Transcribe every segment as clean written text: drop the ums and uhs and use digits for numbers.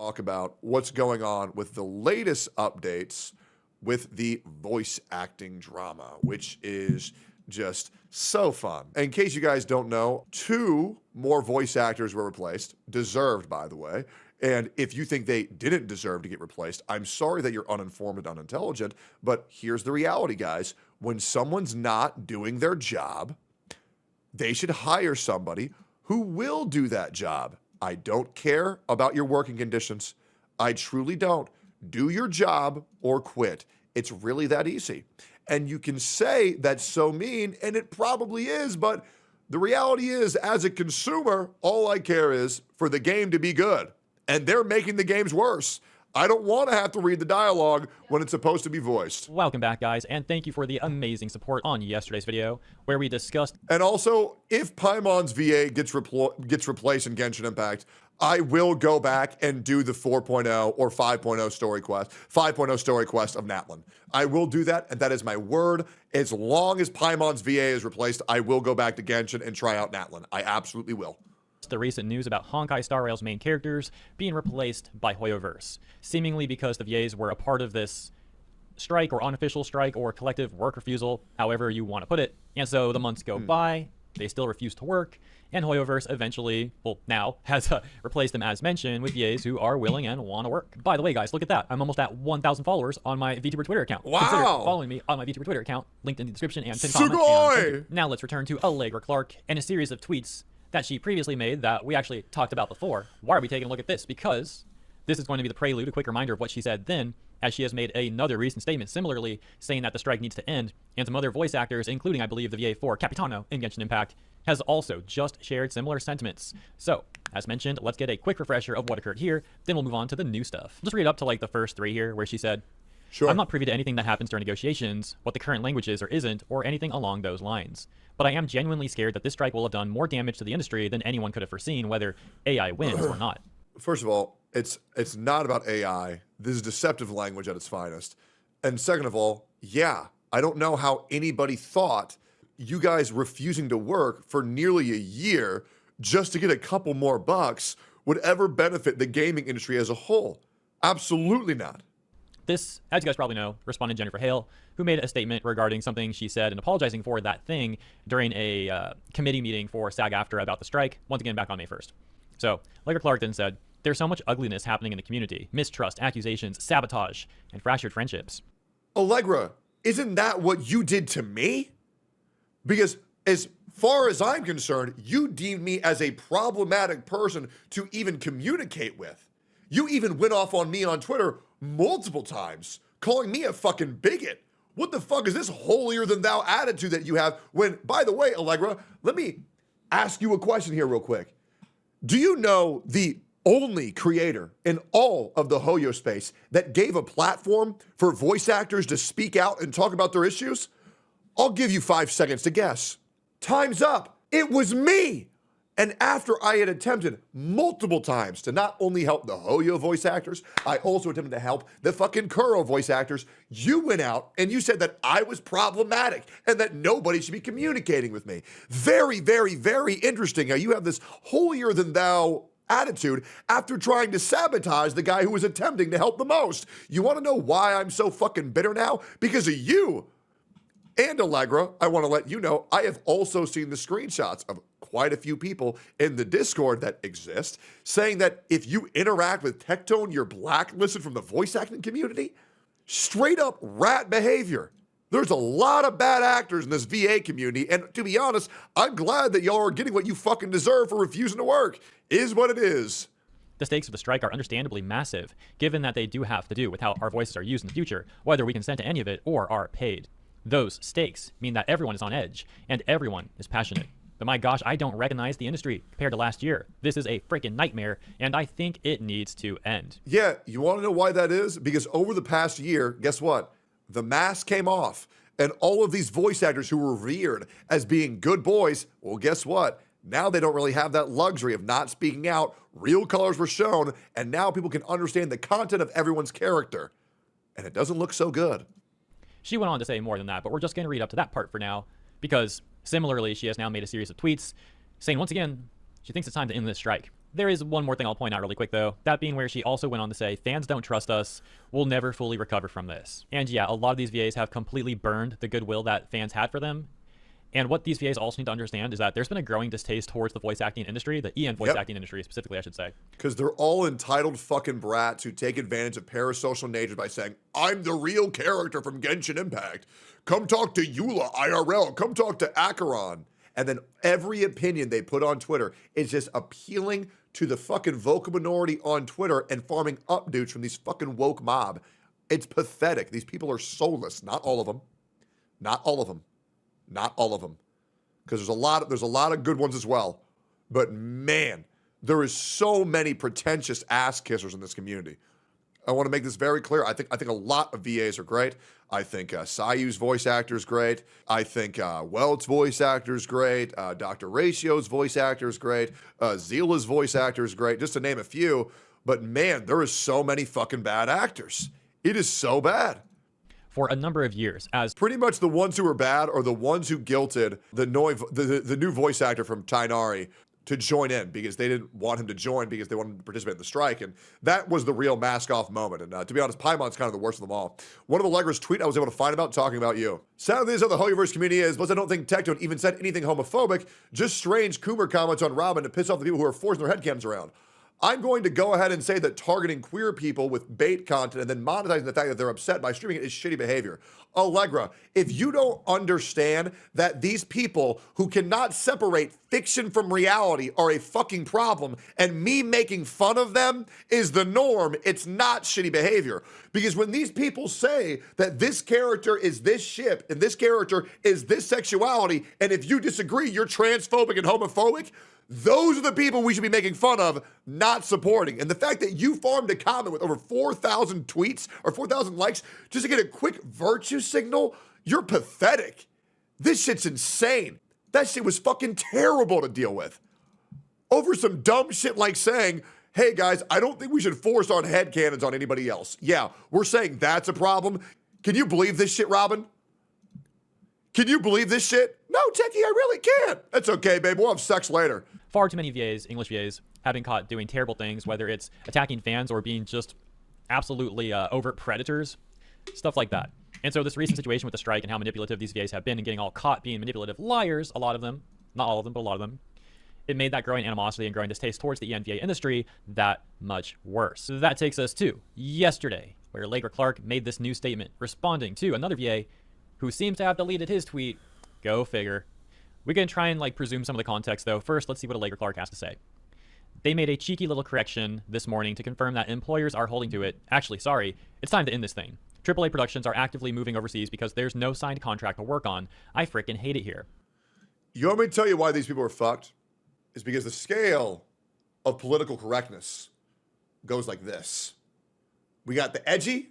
talk about what's going on with the latest updates with the voice acting drama, which is just so fun. In case you guys don't know, 2 more voice actors were replaced, deserved, by the way. And if you think they didn't deserve to get replaced, I'm sorry that you're uninformed and unintelligent, but here's the reality, guys. When someone's not doing their job, they should hire somebody who will do that job. I don't care about your working conditions. I truly don't. Do your job or quit. It's really that easy. And you can say that's so mean, and it probably is, but the reality is, as a consumer, all I care is for the game to be good. And they're making the games worse. I don't want to have to read the dialogue when it's supposed to be voiced. Welcome back, guys, and thank you for the amazing support on yesterday's video, where we discussed... And also, if Paimon's VA gets replaced in Genshin Impact, I will go back and do the 4.0 or 5.0 story quest, 5.0 story quest of Natlin. I will do that, and that is my word. As long as Paimon's VA is replaced, I will go back to Genshin and try out Natlin. I absolutely will. The recent news about Honkai Star Rail's main characters being replaced by Hoyoverse, seemingly because the VAs were a part of this strike or unofficial strike or collective work refusal, however you want to put it. And so the months go by, they still refuse to work, and Hoyoverse eventually, well, now has replaced them, as mentioned, with VAs who are willing and want to work. By the way, guys, look at that. I'm almost at 1,000 followers on my VTuber Twitter account. Wow! Consider following me on my VTuber Twitter account, linked in the description and pinned comment. Now let's return to Allegra Clark and a series of tweets that she previously made that we actually talked about before. Why are we taking a look at this? Because this is going to be the prelude, a quick reminder of what she said then, as she has made another recent statement similarly saying that the strike needs to end, and some other voice actors, including I believe the VA for Capitano in Genshin Impact, has also just shared similar sentiments. So, as mentioned, let's get a quick refresher of what occurred here, then we'll move on to the new stuff. Just read up to like the first 3 here, where she said, "Sure. I'm not privy to anything that happens during negotiations, what the current language is or isn't, or anything along those lines. But I am genuinely scared that this strike will have done more damage to the industry than anyone could have foreseen, whether AI wins or not." First of all, it's not about AI. This is deceptive language at its finest. And second of all, yeah, I don't know how anybody thought you guys refusing to work for nearly a year just to get a couple more bucks would ever benefit the gaming industry as a whole. Absolutely not. This, as you guys probably know, responded Jennifer Hale, who made a statement regarding something she said and apologizing for that thing during a committee meeting for SAG-AFTRA about the strike, once again back on May 1st. So, Allegra Clark then said, "There's so much ugliness happening in the community, mistrust, accusations, sabotage, and fractured friendships." Allegra, isn't that what you did to me? Because as far as I'm concerned, you deemed me as a problematic person to even communicate with. You even went off on me on Twitter multiple times, calling me a fucking bigot. What the fuck is this holier than thou attitude that you have when, by the way, Allegra, let me ask you a question here real quick. Do you know the only creator in all of the Hoyo space that gave a platform for voice actors to speak out and talk about their issues? I'll give you 5 seconds to guess. Time's up. It was me. And after I had attempted multiple times to not only help the Hoyo voice actors, I also attempted to help the fucking Kuro voice actors, you went out and you said that I was problematic and that nobody should be communicating with me. Very, very, very interesting how you have this holier than thou attitude after trying to sabotage the guy who was attempting to help the most. You want to know why I'm so fucking bitter now? Because of you. And Allegra, I want to let you know, I have also seen the screenshots of quite a few people in the Discord that exist saying that if you interact with Tectone, you're blacklisted from the voice acting community. Straight up rat behavior. There's a lot of bad actors in this VA community, and to be honest, I'm glad that y'all are getting what you fucking deserve for refusing to work. Is what it is. The stakes of the strike are understandably massive, given that they do have to do with how our voices are used in the future, whether we consent to any of it or are paid. Those stakes mean that everyone is on edge, and everyone is passionate. But my gosh, I don't recognize the industry compared to last year. This is a freaking nightmare, and I think it needs to end. Yeah, you want to know why that is? Because over the past year, guess what? The mask came off, and all of these voice actors who were revered as being good boys, well, guess what? Now they don't really have that luxury of not speaking out. Real colors were shown, and now people can understand the content of everyone's character. And it doesn't look so good. She went on to say more than that, but we're just going to read up to that part for now, because similarly, she has now made a series of tweets saying once again, she thinks it's time to end this strike. There is one more thing I'll point out really quick though, that being where she also went on to say, fans don't trust us, we'll never fully recover from this. And yeah, a lot of these VAs have completely burned the goodwill that fans had for them. And what these VAs also need to understand is that there's been a growing distaste towards the voice acting industry, the EN voice acting industry specifically, I should say. Because they're all entitled fucking brats who take advantage of parasocial nature by saying, I'm the real character from Genshin Impact. Come talk to Eula IRL. Come talk to Acheron. And then every opinion they put on Twitter is just appealing to the fucking vocal minority on Twitter and farming up dudes from these fucking woke mob. It's pathetic. These people are soulless. Not all of them. Not all of them. Not all of them. Because there's a lot of good ones as well. But man, there is so many pretentious ass kissers in this community. I want to make this very clear. I think a lot of VAs are great. I think Sayu's voice actor is great. I think Welt's voice actor is great. Dr. Ratio's voice actor is great. Zila's voice actor is great, just to name a few. But man, there is so many fucking bad actors. It is so bad. For a number of years, as pretty much the ones who are bad are the ones who guilted the new voice actor from Tainari to join in because they didn't want him to join because they wanted to participate in the strike. And that was the real mask-off moment. And to be honest, Paimon's kind of the worst of them all. One of Allegra's tweet I was able to find about talking about you. Sadly, this is how the Hoyoverse community is, plus I don't think Tectone even said anything homophobic, just strange Coomer comments on Robin to piss off the people who are forcing their headcams around. I'm going to go ahead and say that targeting queer people with bait content and then monetizing the fact that they're upset by streaming it is shitty behavior. Allegra, if you don't understand that these people who cannot separate fiction from reality are a fucking problem, and me making fun of them is the norm, it's not shitty behavior. Because when these people say that this character is this ship and this character is this sexuality, and if you disagree, you're transphobic and homophobic, those are the people we should be making fun of, not supporting. And the fact that you farmed a comment with over 4,000 tweets or 4,000 likes just to get a quick virtue signal, you're pathetic. This shit's insane. That shit was fucking terrible to deal with. Over some dumb shit like saying, hey guys, I don't think we should force on headcanons on anybody else. Yeah, we're saying that's a problem. Can you believe this shit, Robin? Can you believe this shit? No, Techie, I really can't. That's okay, babe. We'll have sex later. Far too many VAs, English VAs, have been caught doing terrible things, whether it's attacking fans or being just absolutely overt predators, stuff like that. And so this recent situation with the strike and how manipulative these VAs have been and getting all caught being manipulative liars, a lot of them, not all of them, but a lot of them, it made that growing animosity and growing distaste towards the ENVA industry that much worse. So that takes us to yesterday, where Allegra Clark made this new statement responding to another VA who seems to have deleted his tweet. Go figure. We can try and presume some of the context though. First, let's see what Allegra Clark has to say. They made a cheeky little correction this morning to confirm that employers are holding to it. Actually, sorry, it's time to end this thing. AAA productions are actively moving overseas because there's no signed contract to work on. I frickin' hate it here. You want me to tell you why these people are fucked? It's because the scale of political correctness goes like this. We got the edgy,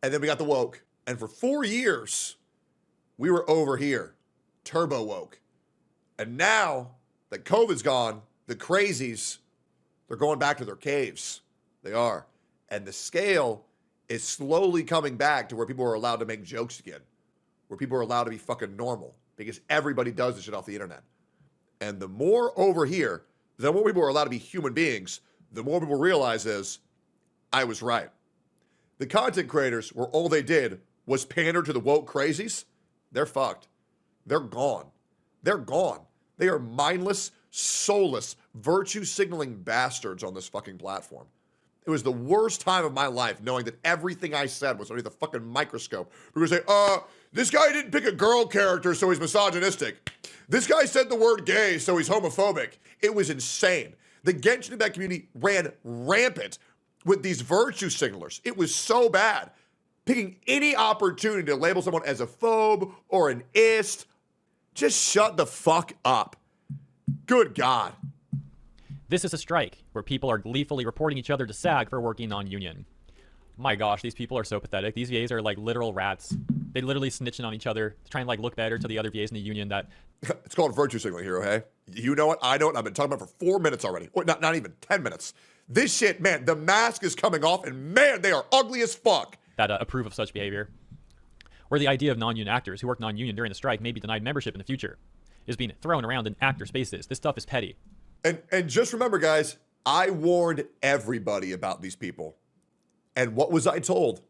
and then we got the woke. And for 4 years, we were over here, turbo woke. And now that COVID's gone, the crazies, they're going back to their caves. They are. And the scale is slowly coming back to where people are allowed to make jokes again, where people are allowed to be fucking normal, because everybody does this shit off the internet. And the more over here, the more people are allowed to be human beings, the more people realize is, I was right. The content creators, where all they did was pander to the woke crazies, they're fucked. They're gone. They're gone. They are mindless, soulless, virtue-signaling bastards on this fucking platform. It was the worst time of my life knowing that everything I said was under the fucking microscope. We were saying, this guy didn't pick a girl character, so he's misogynistic. This guy said the word gay, so he's homophobic. It was insane. The Genshin Impact community ran rampant with these virtue signalers. It was so bad. Picking any opportunity to label someone as a phobe or an ist, just shut the fuck up. Good God. This is a strike where people are gleefully reporting each other to SAG for working non-union. My gosh, these people are so pathetic. These VAs are like literal rats. They literally snitching on each other, trying to look better to the other VAs in the union that... It's called virtue signaling here, okay? You know it, I know it, I've been talking about it for 4 minutes already. Or not even 10 minutes. This shit, man, the mask is coming off and man, they are ugly as fuck. That approve of such behavior. Where the idea of non-union actors who work non-union during the strike may be denied membership in the future is being thrown around in actor spaces. This stuff is petty. And just remember, guys, I warned everybody about these people. And what was I told?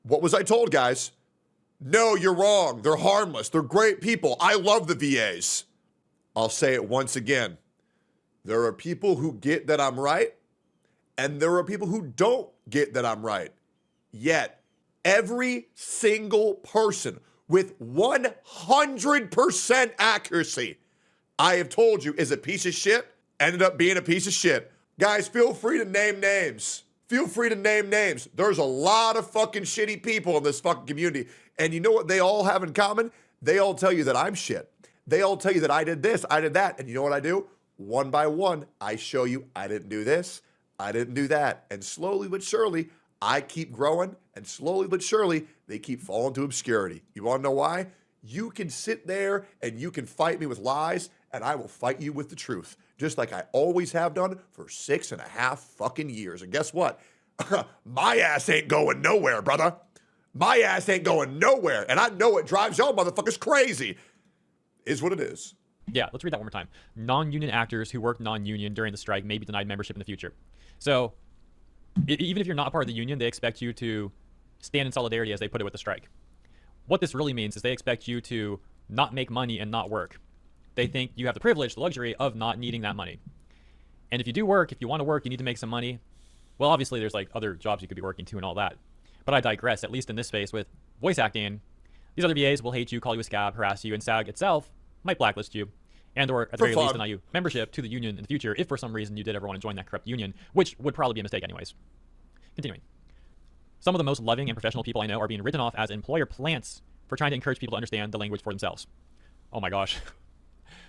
What was I told, guys? No, you're wrong. They're harmless. They're great people. I love the VAs. I'll say it once again. There are people who get that I'm right, and there are people who don't get that I'm right. Yet, every single person with 100% accuracy I have told you is a piece of shit, ended up being a piece of shit. Guys, feel free to name names. Feel free to name names. There's a lot of fucking shitty people in this fucking community. And you know what they all have in common? They all tell you that I'm shit. They all tell you that I did this, I did that. And you know what I do? One by one, I show you I didn't do this, I didn't do that. And slowly but surely, I keep growing. And slowly but surely, they keep falling to obscurity. You want to know why? You can sit there and you can fight me with lies, and I will fight you with the truth, just like I always have done for 6.5 fucking years. And guess what? My ass ain't going nowhere, brother. My ass ain't going nowhere. And I know it drives y'all motherfuckers crazy. Is what it is. Yeah, let's read that one more time. Non-union actors who work non-union during the strike may be denied membership in the future. So even if you're not part of the union, they expect you to stand in solidarity, as they put it, with the strike. What this really means is they expect you to not make money and not work. They think you have the privilege, the luxury of not needing that money. And if you do work, if you want to work, you need to make some money. Well, obviously there's like other jobs you could be working to and all that. But I digress, at least in this space with voice acting. These other VAs will hate you, call you a scab, harass you, and SAG itself might blacklist you. And or at the very least deny you membership to the union in the future if for some reason you did ever want to join that corrupt union, which would probably be a mistake anyways. Continuing. Some of the most loving and professional people I know are being written off as employer plants for trying to encourage people to understand the language for themselves. Oh my gosh.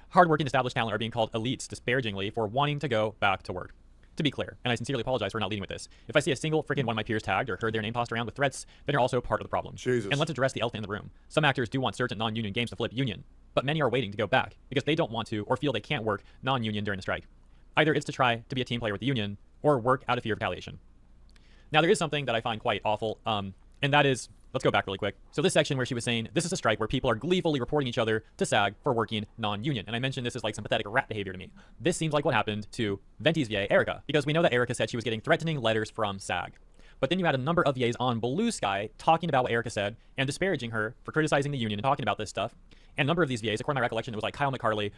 Hardworking established talent are being called elites disparagingly for wanting to go back to work. To be clear, and I sincerely apologize for not leading with this, if I see a single freaking one of my peers tagged or heard their name tossed around with threats, then you're also part of the problem. Jesus. And let's address the elephant in the room. Some actors do want certain non-union games to flip union, but many are waiting to go back because they don't want to or feel they can't work non-union during the strike. Either it's to try to be a team player with the union or work out of fear of retaliation. Now, there is something that I find quite awful, and that is, let's go back really quick. So this section where she was saying, this is a strike where people are gleefully reporting each other to SAG for working non-union. And I mentioned this is like some pathetic rat behavior to me. This seems like what happened to Venti's VA, Erica, because we know that Erica said she was getting threatening letters from SAG. But then you had a number of VAs on Blue Sky talking about what Erica said and disparaging her for criticizing the union and talking about this stuff. And a number of these VAs, according to my recollection, it was like Kyle McCarley,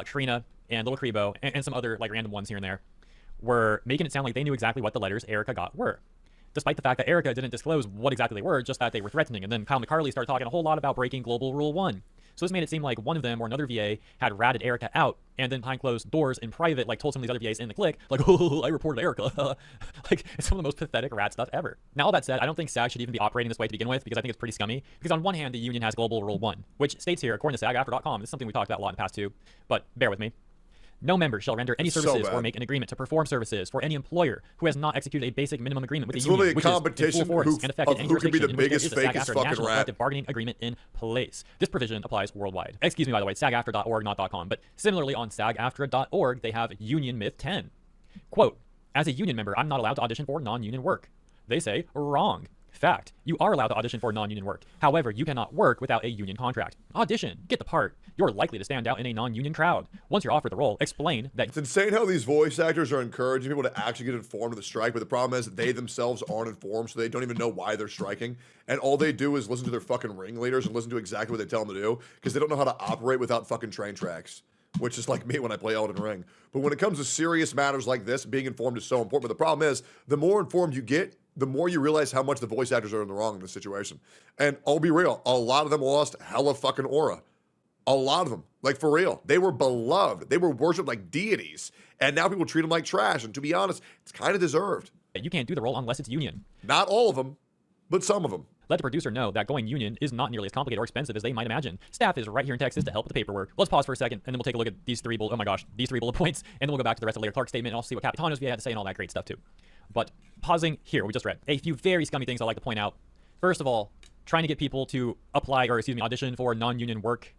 Trina, and Little Crebo, and some other like random ones here and there, were making it sound like they knew exactly what the letters Erica got were. Despite the fact that Erica didn't disclose what exactly they were, just that they were threatening. And then Kyle McCarley started talking a whole lot about breaking Global Rule 1. So this made it seem like one of them or another VA had ratted Erica out, and then behind closed doors in private, like told some of these other VAs in the clique, like, oh, I reported Erica. Like, it's some of the most pathetic rat stuff ever. Now, all that said, I don't think SAG should even be operating this way to begin with, because I think it's pretty scummy. Because on one hand, the union has Global Rule 1, which states here, according to SAGafter.com, this is something we talked about a lot in the past too, but bear with me. No member shall render any services or make an agreement to perform services for any employer who has not executed a basic minimum agreement with the union, which is in full force and effect in any jurisdiction in which there is a SAG-AFTRA national collective bargaining agreement in place. This provision applies worldwide. Excuse me, by the way, SAGafter.org, not .com. But similarly, on SAGaftra.org, they have Union Myth 10. Quote, as a union member, I'm not allowed to audition for non-union work. They say, wrong. Fact, you are allowed to audition for non-union work. However, you cannot work without a union contract. Audition, get the part. You're likely to stand out in a non-union crowd. Once you're offered the role, explain that... It's insane how these voice actors are encouraging people to actually get informed of the strike, but the problem is that they themselves aren't informed, so they don't even know why they're striking. And all they do is listen to their fucking ringleaders and listen to exactly what they tell them to do, because they don't know how to operate without fucking train tracks. Which is like me when I play Elden Ring. But when it comes to serious matters like this, being informed is so important. But the problem is, the more informed you get, the more you realize how much the voice actors are in the wrong in this situation. And I'll be real, a lot of them lost hella fucking aura. A lot of them, like for real. They were beloved. They were worshipped like deities. And now people treat them like trash. And to be honest, it's kind of deserved. You can't do the role unless it's union. Not all of them, but some of them. Let the producer know that going union is not nearly as complicated or expensive as they might imagine. Staff is right here in Texas to help with the paperwork. Let's pause for a second, and then we'll take a look at these three bullet points, and then we'll go back to the rest of Allegra Clark's statement and also see what Capitano's VA had to say and all that great stuff too. But pausing here, we just read a few very scummy things I'd like to point out. First of all, trying to get people to audition for non-union work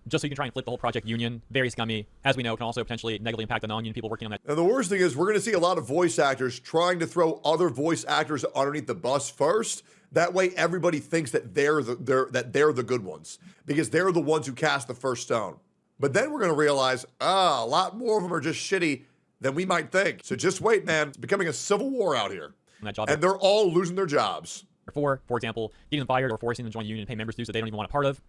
just so you can try and flip the whole project union. Very scummy. As we know, can also potentially negatively impact the non-union people working on that. And the worst thing is we're going to see a lot of voice actors trying to throw other voice actors underneath the bus first. That way everybody thinks that they're the good ones because they're the ones who cast the first stone. But then we're going to realize, a lot more of them are just shitty than we might think. So just wait, man. It's becoming a civil war out here. And they're all losing their jobs. For example, getting them fired or forcing them to join a union and pay members dues that they don't even want a part of.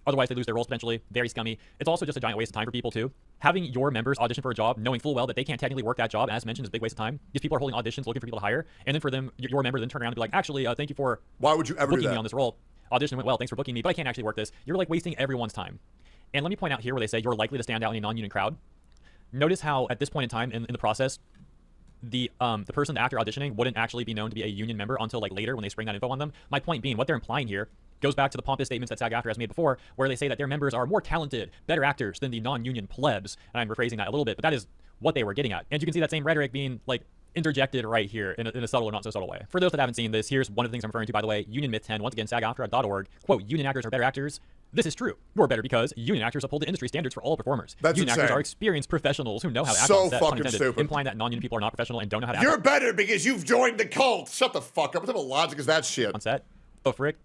Otherwise, they lose their roles potentially. Very scummy. It's also just a giant waste of time for people, too. Having your members audition for a job, knowing full well that they can't technically work that job, as mentioned, is a big waste of time. These people are holding auditions, looking for people to hire. And then for them, your member then turn around and be like, actually, thank you for Why would you ever booking do that? me on this role. Audition went well. Thanks for booking me, but I can't actually work this. You're like wasting everyone's time. And let me point out here where they say you're likely to stand out in a non-union crowd. Notice how at this point in time in the process, the person, the actor auditioning, wouldn't actually be known to be a union member until like later when they spring that info on them. My point being, what they're implying here goes back to the pompous statements that SAG-AFTRA has made before, where they say that their members are more talented, better actors than the non-union plebs. And I'm rephrasing that a little bit, but that is what they were getting at. And you can see that same rhetoric being like interjected right here in a subtle or not so subtle way. For those that haven't seen this, here's one of the things I'm referring to, by the way, Union Myth 10, once again, SAGAFTRA.org, quote, union actors are better actors. This is true. You're better because union actors uphold the industry standards for all performers. That's union insane. actors are experienced professionals who know how to act So on set, fucking stupid. implying that non-union people are not professional and don't know how to act You're better because you've joined the cult. Shut the fuck up. What type of logic is that shit? on set. Oh, frick.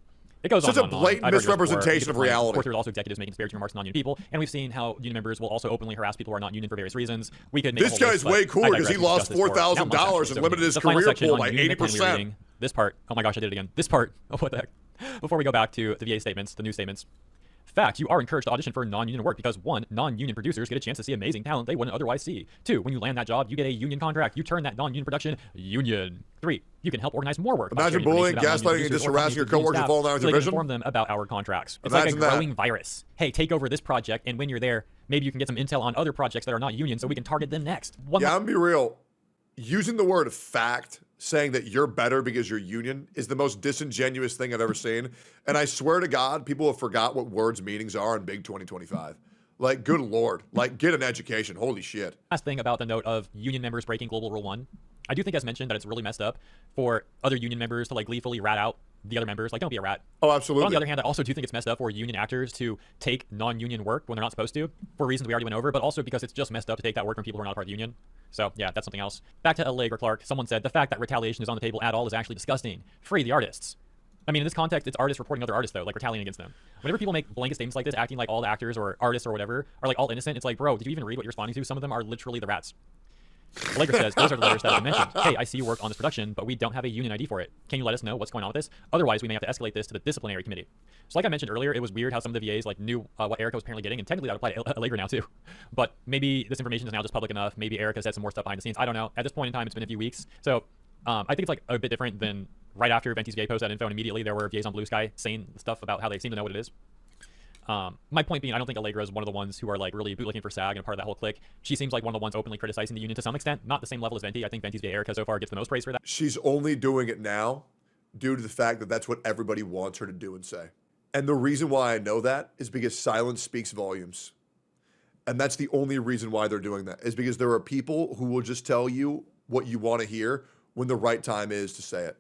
It goes Such on a and on. blatant I've heard this before. misrepresentation of reality. Of course, there's also executives making disparaging remarks to non-union people, and we've seen how union members will also openly harass people who are not union for various reasons. We could make This guy's way cooler because he lost $4,000 and limited his career pool by 80%. This part, oh my gosh, I did it again. This part, oh what the heck. Before we go back to the VA statements, the new statements. Fact, you are encouraged to audition for non-union work because 1, non-union producers get a chance to see amazing talent they wouldn't otherwise see. 2, when you land that job, you get a union contract. You turn that non-union production union. 3, you can help organize more work. Imagine bullying, gaslighting, and just harassing your coworkers and falling out with your vision. Inform them about our contracts. It's Imagine like a growing virus. Hey, take over this project, and when you're there, maybe you can get some intel on other projects that are not union so we can target them next. I'm gonna be real. Using the word fact, saying that you're better because you're union, is the most disingenuous thing I've ever seen. And I swear to God, people have forgot what words' meanings are in big 2025. Like, good Lord. Like, get an education. Holy shit. Last thing about the note of union members breaking Global Rule 1. I do think, as mentioned, that it's really messed up for other union members to, like, gleefully rat out the other members. Like, don't be a rat. Oh, absolutely. But on the other hand, I also do think it's messed up for union actors to take non-union work when they're not supposed to, for reasons we already went over, but also because it's just messed up to take that work from people who are not a part of the union. So, yeah, that's something else. Back to Allegra Clark. Someone said, the fact that retaliation is on the table at all is actually disgusting. Free the artists. I mean, in this context, it's artists reporting other artists, though, like retaliating against them. Whenever people make blanket statements like this, acting like all the actors or artists or whatever are like all innocent, it's like, bro, did you even read what you're responding to? Some of them are literally the rats. Allegra says, those are the letters that I mentioned. Hey, I see you work on this production, but we don't have a union ID for it. Can you let us know what's going on with this? Otherwise, we may have to escalate this to the disciplinary committee. So like I mentioned earlier, it was weird how some of the VAs like knew what Erica was apparently getting, and technically that applied to Allegra now too. But maybe this information is now just public enough. Maybe Erica said some more stuff behind the scenes. I don't know. At this point in time, it's been a few weeks. So I think it's like a bit different than right after Venti's VA posted that info, and immediately there were VAs on Blue Sky saying stuff about how they seem to know what it is. My point being, I don't think Allegra is one of the ones who are like really bootlicking for SAG and part of that whole clique. She seems like one of the ones openly criticizing the union to some extent, not the same level as Venti. I think Venti's VA Erica so far gets the most praise for that. She's only doing it now due to the fact that that's what everybody wants her to do and say. And the reason why I know that is because silence speaks volumes. And that's the only reason why they're doing that, is because there are people who will just tell you what you want to hear when the right time is to say it.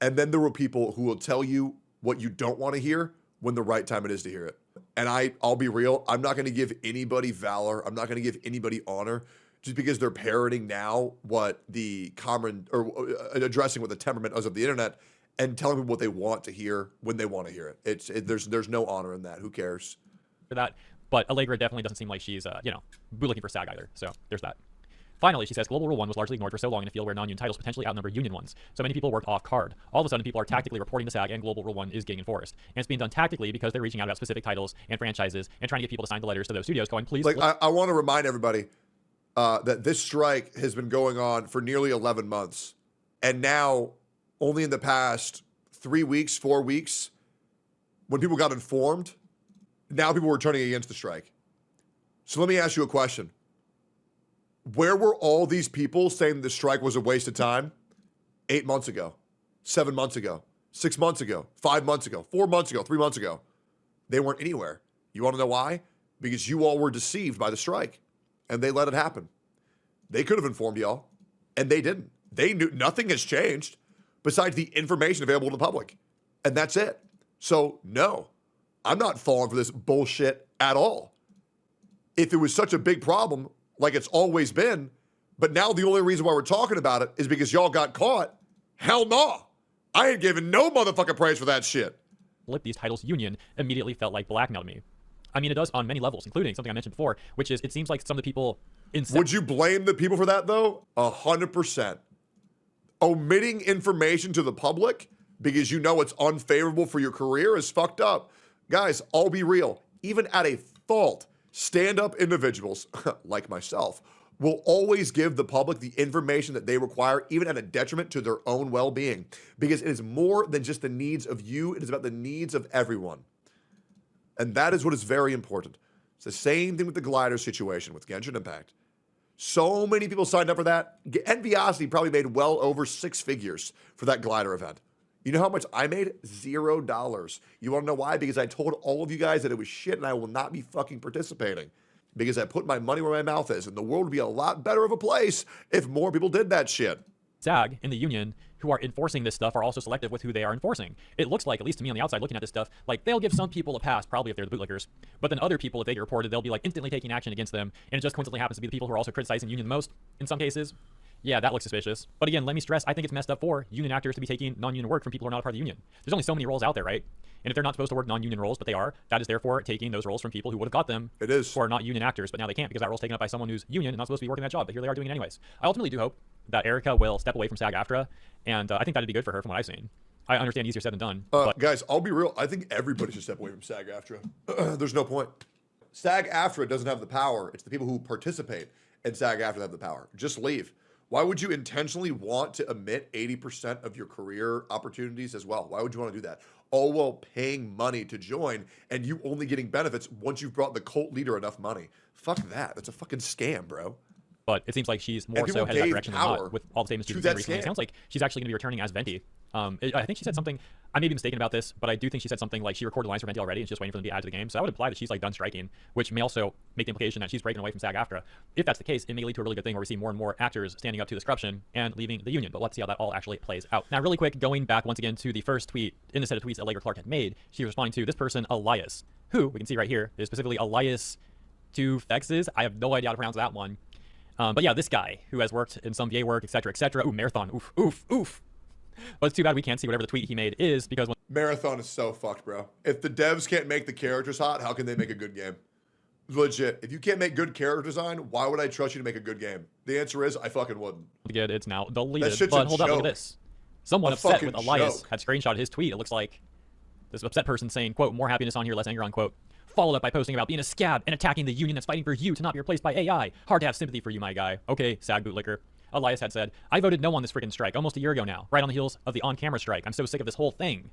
And then there are people who will tell you what you don't want to hear when the right time it is to hear it. And I'll be real, I'm not going to give anybody valor. I'm not going to give anybody honor just because they're parroting now what the common, or addressing what the temperament is of the internet and telling people what they want to hear when they want to hear it. There's no honor in that. Who cares? For that. But Allegra definitely doesn't seem like she's, bootlicking for SAG either. So there's that. Finally, she says, Global Rule 1 was largely ignored for so long in a field where non-union titles potentially outnumber union ones. So many people worked off card. All of a sudden, people are tactically reporting to SAG, and Global Rule 1 is getting enforced. And it's being done tactically because they're reaching out about specific titles and franchises and trying to get people to sign the letters to those studios going, please. Like, I want to remind everybody that this strike has been going on for nearly 11 months. And now, only in the past 3 weeks, 4 weeks, when people got informed, now people were turning against the strike. So let me ask you a question. Where were all these people saying the strike was a waste of time 8 months ago, 7 months ago, 6 months ago, 5 months ago, 4 months ago, 3 months ago? They weren't anywhere. You want to know why? Because you all were deceived by the strike, and they let it happen. They could have informed y'all, and they didn't. They knew nothing has changed besides the information available to the public, and that's it. So, no, I'm not falling for this bullshit at all. If it was such a big problem, like it's always been, but now the only reason why we're talking about it is because y'all got caught, hell no. I ain't giving no motherfucking praise for that shit. These titles union immediately felt like blackmail to me. I mean, it does on many levels, including something I mentioned before, which is it seems like some of the people Would you blame the people for that, though? 100%. Omitting information to the public because you know it's unfavorable for your career is fucked up. Guys, I'll be real. Even at a fault, stand-up individuals, like myself, will always give the public the information that they require, even at a detriment to their own well-being, because it is more than just the needs of you. It is about the needs of everyone. And that is what is very important. It's the same thing with the glider situation with Genshin Impact. So many people signed up for that. Enviosity probably made well over 6 figures for that glider event. You know how much I made? $0. You want to know why? Because I told all of you guys that it was shit and I will not be fucking participating. Because I put my money where my mouth is, and the world would be a lot better of a place if more people did that shit. SAG and the union who are enforcing this stuff are also selective with who they are enforcing. It looks like, at least to me on the outside looking at this stuff, like they'll give some people a pass, probably if they're the bootlickers, but then other people, if they get reported, they'll be like instantly taking action against them, and it just coincidentally happens to be the people who are also criticizing the union the most in some cases. Yeah, that looks suspicious. But again, let me stress, I think it's messed up for union actors to be taking non-union work from people who are not a part of the union. There's only so many roles out there, right? And if they're not supposed to work non-union roles, but they are, that is therefore taking those roles from people who would have got them. It is. Who are not union actors, but now they can't because that role's taken up by someone who's union and not supposed to be working that job, but here they are doing it anyways. I ultimately do hope that Erica will step away from SAG-AFTRA, and I think that'd be good for her from what I've seen. I understand easier said than done. But guys, I'll be real. I think everybody should step away from SAG-AFTRA. There's no point. SAG-AFTRA doesn't have the power. It's the people who participate in SAG-AFTRA that have the power. Just leave. Why would you intentionally want to omit 80% of your career opportunities as well? Why would you want to do that? All while paying money to join and you only getting benefits once you've brought the cult leader enough money. Fuck that. That's a fucking scam, bro. But it seems like she's more so headed that direction than not with all the statements she's made recently. It sounds like she's actually going to be returning as Venti. I think she said something, I may be mistaken about this, but I do think she said something like she recorded lines for Venti already and she's just waiting for them to be added to the game. So that would imply that she's like done striking, which may also make the implication that she's breaking away from SAG-AFTRA. If that's the case, it may lead to a really good thing where we see more and more actors standing up to this corruption and leaving the union. But let's see how that all actually plays out. Now, really quick, going back once again to the first tweet in the set of tweets Allegra Clark had made, she was responding to this person, Elias, who we can see right here is specifically Elias to Fexes. I have no idea how to pronounce that one. But yeah, this guy who has worked in some VA work, etc., etc. Ooh, Marathon. Oof, oof, oof. But it's too bad we can't see whatever the tweet he made is because when Marathon is so fucked, bro. If the devs can't make the characters hot, how can they make a good game? Legit. If you can't make good character design, why would I trust you to make a good game? The answer is I fucking wouldn't. Again, it's now deleted. That shit's but a hold up, look at joke. this. Someone upset with Elias joke. had screenshot his tweet. It looks like this upset person saying, quote, more happiness on here, less anger, unquote. Followed up by posting about being a scab and attacking the union that's fighting for you to not be replaced by AI. Hard to have sympathy for you, my guy. Okay, SAG bootlicker. Elias had said, I voted no on this freaking strike almost a year ago now, right on the heels of the on-camera strike. I'm so sick of this whole thing.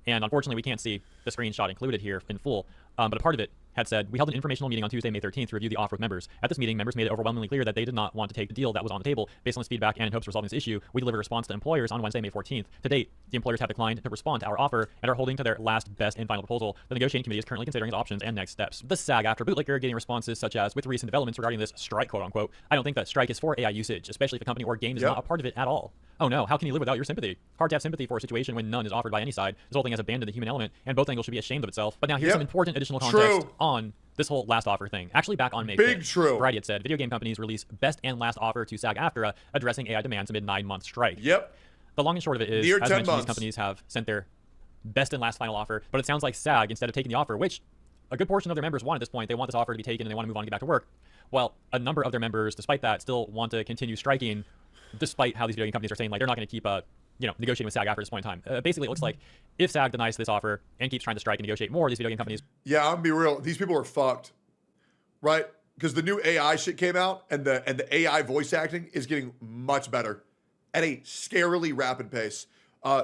And unfortunately, we can't see the screenshot included here in full. But a part of it had said, we held an informational meeting on Tuesday, May 13th to review the offer with members. At this meeting, members made it overwhelmingly clear that they did not want to take the deal that was on the table. Based on this feedback and in hopes of resolving this issue, we delivered a response to employers on Wednesday, May 14th. To date, the employers have declined to respond to our offer and are holding to their last, best, and final proposal. The negotiating committee is currently considering its options and next steps. The SAG-AFTRA bootlicker getting responses such as, with recent developments regarding this strike, quote unquote, I don't think that strike is for AI usage, especially if a company or game is not a part of it at all. Oh no, how can you live without your sympathy? Hard to have sympathy for a situation when none is offered by any side. This whole thing has abandoned the human element, and both angles should be ashamed of itself. But now here's some important additional context on this whole last offer thing. Actually, back on May 5th, Variety had said, video game companies release best and last offer to SAG-AFTRA addressing AI demands amid 9-month strike. Yep. The long and short of it is, as mentioned, these companies have sent their best and last final offer, but it sounds like SAG, instead of taking the offer, which a good portion of their members want at this point, they want this offer to be taken and they want to move on and get back to work. Well, a number of their members, despite that, still want to continue striking, despite how these video game companies are saying, like, they're not going to keep negotiating with SAG after this point in time. Basically, it looks like if SAG denies this offer and keeps trying to strike and negotiate more, these video game companies... Yeah, I'm gonna be real. These people are fucked, right? Because the new AI shit came out, and the AI voice acting is getting much better at a scarily rapid pace.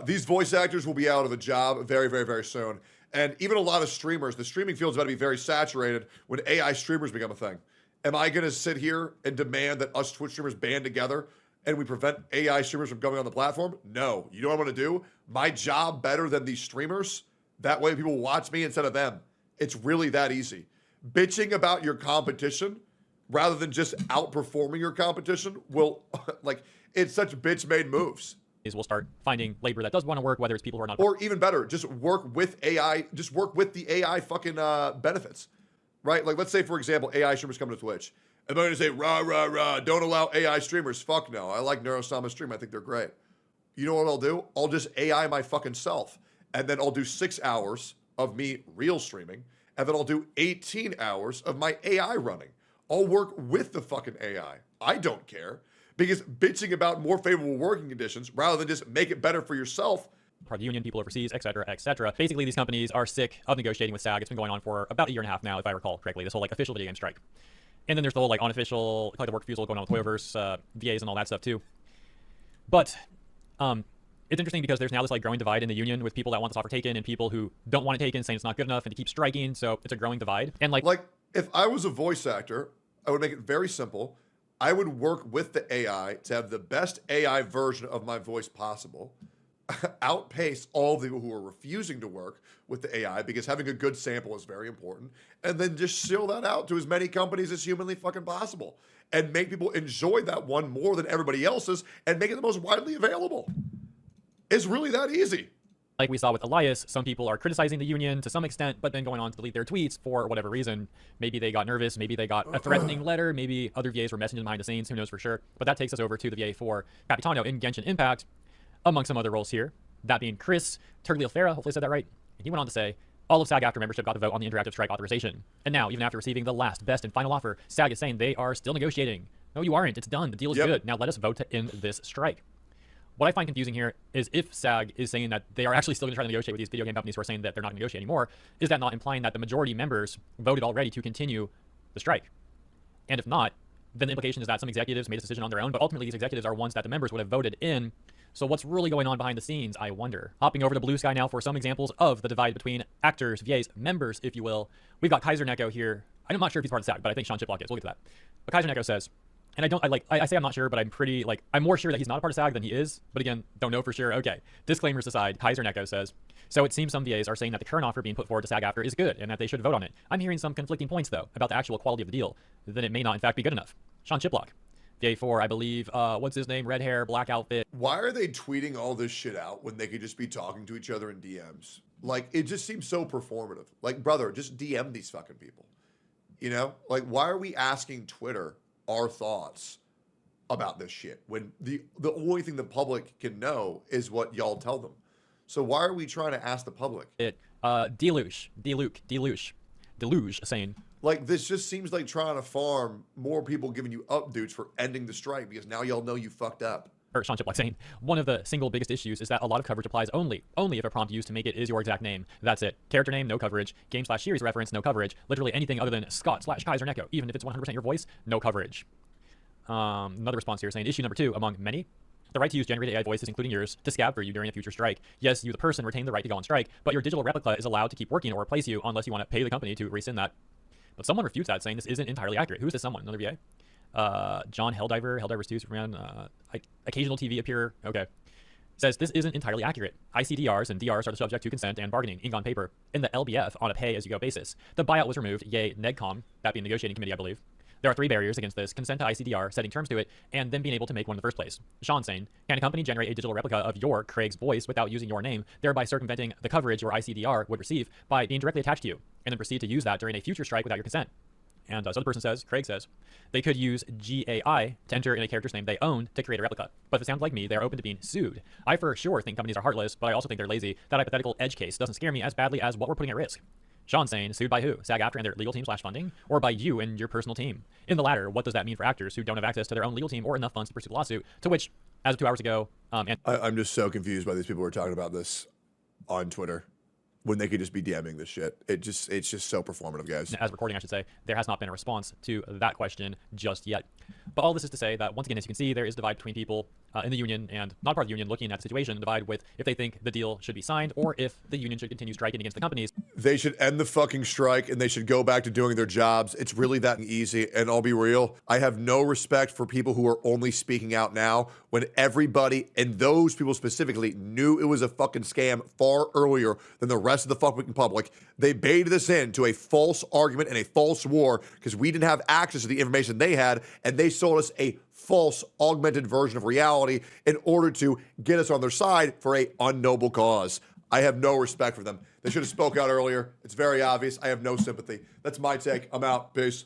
These voice actors will be out of a job very, very, very soon. And even a lot of streamers, the streaming field's about to be very saturated when AI streamers become a thing. Am I going to sit here and demand that us Twitch streamers band together and we prevent AI streamers from coming on the platform? No. You know what I'm going to do? My job better than these streamers? That way people watch me instead of them. It's really that easy. Bitching about your competition rather than just outperforming your competition will, like, it's such bitch-made moves. We'll start finding labor that does want to work, whether it's people who are not. Or even better, just work with AI, just work with the AI fucking benefits, right? Like, let's say, for example, AI streamers come to Twitch. Am I going to say, rah, rah, rah, don't allow AI streamers? Fuck no. I like Neurosama stream. I think they're great. You know what I'll do? I'll just AI my fucking self. And then I'll do 6 hours of me real streaming. and then I'll do 18 hours of my AI running. I'll work with the fucking AI. I don't care, because bitching about more favorable working conditions rather than just make it better for yourself. Part of the union, people overseas, et cetera, et cetera. Basically, these companies are sick of negotiating with SAG. It's been going on for about a year and a half now, if I recall correctly, this whole like official video game strike. And then there's the whole like unofficial, like the work refusal going on with Toyoverse, VAs and all that stuff too. But it's interesting because there's now this like growing divide in the union with people that want this offer taken and people who don't want it taken, saying it's not good enough and to keep striking. So it's a growing divide. And like if I was a voice actor, I would make it very simple. I would work with the AI to have the best AI version of my voice possible, outpace all the people who are refusing to work with the AI, because having a good sample is very important, and then just shill that out to as many companies as humanly fucking possible and make people enjoy that one more than everybody else's and make it the most widely available. It's really that easy. Like we saw with Elias, some people are criticizing the union to some extent, but then going on to delete their tweets for whatever reason. Maybe they got nervous, maybe they got a threatening letter, maybe other VAs were messaging behind the scenes, who knows for sure. But that takes us over to the VA for Capitano in Genshin Impact, among some other roles here. That being Chris Tergliofera, hopefully I said that right. And he went on to say, all of SAG after membership got to vote on the interactive strike authorization. And now, even after receiving the last, best, and final offer, SAG is saying they are still negotiating. No, you aren't. It's done. The deal is good. Now let us vote to end this strike. What I find confusing here is if SAG is saying that they are actually still going to try to negotiate with these video game companies who are saying that they're not going to negotiate anymore, is that not implying that the majority members voted already to continue the strike? And if not, then the implication is that some executives made a decision on their own, but ultimately these executives are ones that the members would have voted in. So what's really going on behind the scenes, I wonder? Hopping over to Blue Sky now for some examples of the divide between actors, VAs, members, if you will. We've got Kaiser Neko here. I'm not sure if he's part of SAG, but I think Sean Chiplock is. We'll get to that. But Kaiser Neko says, and I say I'm not sure, but I'm more sure that he's not a part of SAG than he is. But again, don't know for sure. Okay. Disclaimers aside, Kaiser Neko says, so it seems some VAs are saying that the current offer being put forward to SAG after is good and that they should vote on it. I'm hearing some conflicting points, though, about the actual quality of the deal. Then it may not, in fact, be good enough. Sean Chiplock, VA4, I believe, what's his name? Red hair, black outfit. Why are they tweeting all this shit out when they could just be talking to each other in DMs? Like, it just seems so performative. Like, brother, just DM these fucking people. You know? Like, why are we asking Twitter our thoughts about this shit when the only thing the public can know is what y'all tell them? So why are we trying to ask the public? Deluge saying, like, this just seems like trying to farm more people giving you updates for ending the strike because now y'all know you fucked up. Or Sean Chiplock saying, one of the single biggest issues is that a lot of coverage applies only if a prompt used to make it is your exact name. That's it. Character name, no coverage. Game/series reference, no coverage. Literally anything other than Scott/Kaiser Neko, even if it's 100% your voice, no coverage. Another response here saying, issue number 2, among many, the right to use generated AI voices, including yours, to scab for you during a future strike. Yes, you, the person, retain the right to go on strike, but your digital replica is allowed to keep working or replace you unless you want to pay the company to rescind that. But someone refutes that, saying this isn't entirely accurate. Who is this someone? Another VA? John Helldivers 2, Superman, occasional TV appearer. Okay. Says this isn't entirely accurate. ICDRs and DRs are the subject to consent and bargaining, ink on paper, in the LBF on a pay-as-you-go basis. The buyout was removed, yay, NEGCOM, that being negotiating committee, I believe. There are 3 barriers against this: consent to ICDR, setting terms to it, and then being able to make one in the first place. Sean saying, can a company generate a digital replica of your, Craig's, voice without using your name, thereby circumventing the coverage your ICDR would receive by being directly attached to you, and then proceed to use that during a future strike without your consent? And this other person says, Craig says, they could use GAI to enter in a character's name they owned to create a replica. But if it sounds like me, they're open to being sued. I for sure think companies are heartless, but I also think they're lazy. That hypothetical edge case doesn't scare me as badly as what we're putting at risk. Sean saying, sued by who? SAG-AFTRA and their legal team/funding? Or by you and your personal team? In the latter, what does that mean for actors who don't have access to their own legal team or enough funds to pursue the lawsuit? To which, as of 2 hours ago, I'm just so confused by these people who are talking about this on Twitter when they could just be DMing this shit. It's just so performative, guys. As recording, I should say, there has not been a response to that question just yet. But all this is to say that, once again, as you can see, there is a divide between people in the union and not part of the union looking at the situation, divide with if they think the deal should be signed or if the union should continue striking against the companies. They should end the fucking strike and they should go back to doing their jobs. It's really that easy. And I'll be real, I have no respect for people who are only speaking out now when everybody, and those people specifically, knew it was a fucking scam far earlier than the rest of the fucking public. They baited us into a false argument and a false war because we didn't have access to the information they had, and they sold us a false augmented version of reality in order to get us on their side for a unnoble cause. I have no respect for them. They should have spoke out earlier. It's very obvious. I have no sympathy. That's my take. I'm out. Peace.